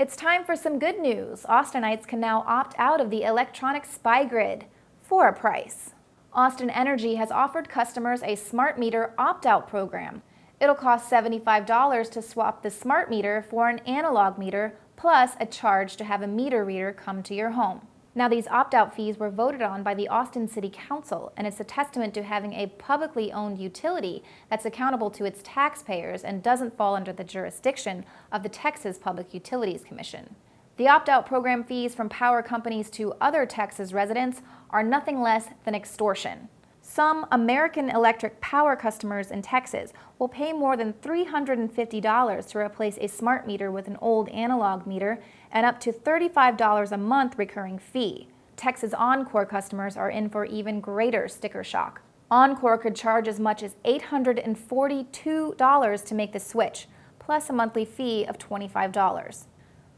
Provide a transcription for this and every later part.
It's time for some good news. Austinites can now opt out of the electronic spy grid for a price. Austin Energy has offered customers a smart meter opt-out program. It'll cost $75 to swap the smart meter for an analog meter, plus a charge to have a meter reader come to your home. Now, these opt-out fees were voted on by the Austin City Council, and it's a testament to having a publicly owned utility that's accountable to its taxpayers and doesn't fall under the jurisdiction of the Texas Public Utilities Commission. The opt-out program fees from power companies to other Texas residents are nothing less than extortion. Some American Electric power customers in Texas will pay more than $350 to replace a smart meter with an old analog meter and up to $35 a month recurring fee. Texas Encore customers are in for even greater sticker shock. Encore could charge as much as $842 to make the switch, plus a monthly fee of $25.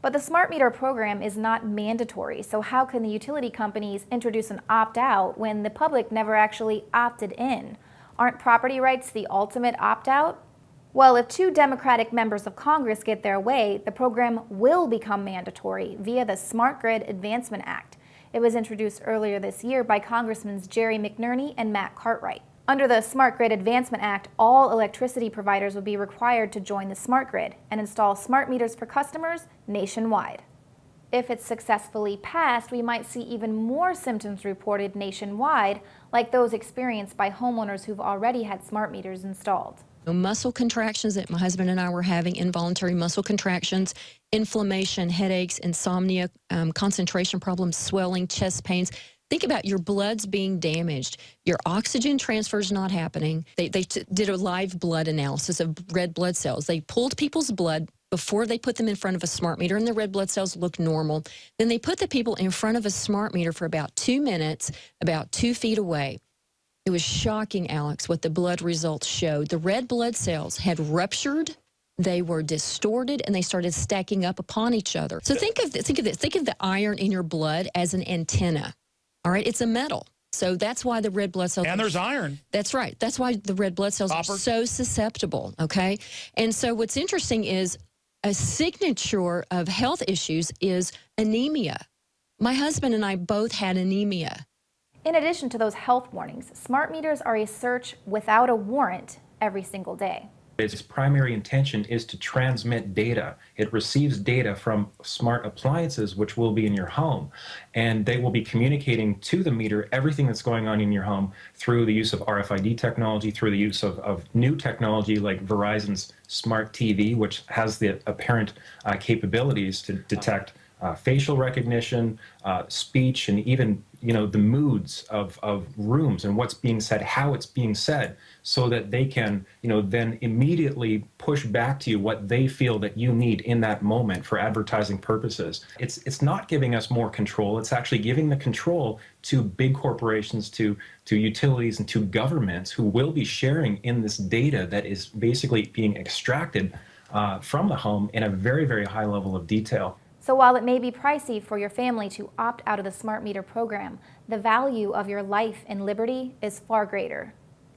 But the smart meter program is not mandatory, so how can the utility companies introduce an opt-out when the public never actually opted in? Aren't property rights the ultimate opt-out? Well, if 2 Democratic members of Congress get their way, the program will become mandatory via the Smart Grid Advancement Act. It was introduced earlier this year by Congressmen Jerry McNerney and Matt Cartwright. Under the Smart Grid Advancement Act, all electricity providers would be required to join the smart grid and install smart meters for customers nationwide. If it's successfully passed, we might see even more symptoms reported nationwide, like those experienced by homeowners who've already had smart meters installed. Muscle contractions that my husband and I were having, involuntary muscle contractions, inflammation, headaches, insomnia, concentration problems, swelling, chest pains. Think about your blood's being damaged. Your oxygen transfer is not happening. They did a live blood analysis of red blood cells. They pulled people's blood before they put them in front of a smart meter, and the red blood cells looked normal. Then they put the people in front of a smart meter for about 2 minutes, about 2 feet away. It was shocking, Alex, what the blood results showed. The red blood cells had ruptured, they were distorted, and they started stacking up upon each other. So think of this. Think of the iron in your blood as an antenna. All right, it's a metal. So that's why the red blood cells... And there's iron. That's right. That's why the red blood cells are so susceptible, okay? And so what's interesting is a signature of health issues is anemia. My husband and I both had anemia. In addition to those health warnings, smart meters are a search without a warrant every single day. Its primary intention is to transmit data. It receives data from smart appliances, which will be in your home, and they will be communicating to the meter everything that's going on in your home through the use of RFID technology, through the use of new technology like Verizon's Smart TV, which has the apparent capabilities to detect facial recognition, speech, and even the moods of rooms and what's being said, how it's being said, so that they can then immediately push back to you what they feel that you need in that moment for advertising purposes. It's not giving us more control. It's actually giving the control to big corporations, to utilities, and to governments who will be sharing in this data that is basically being extracted from the home in a very, very high level of detail. So while it may be pricey for your family to opt out of the smart meter program, the value of your life and liberty is far greater.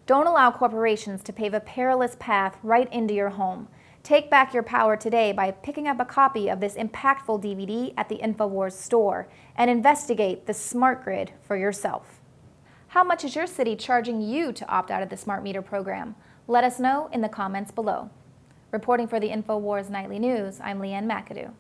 Don't allow corporations to pave a perilous path right into your home. Take back your power today by picking up a copy of this impactful DVD at the InfoWars store and investigate the smart grid for yourself. How much is your city charging you to opt out of the smart meter program? Let us know in the comments below. Reporting for the InfoWars Nightly News, I'm Leanne McAdoo.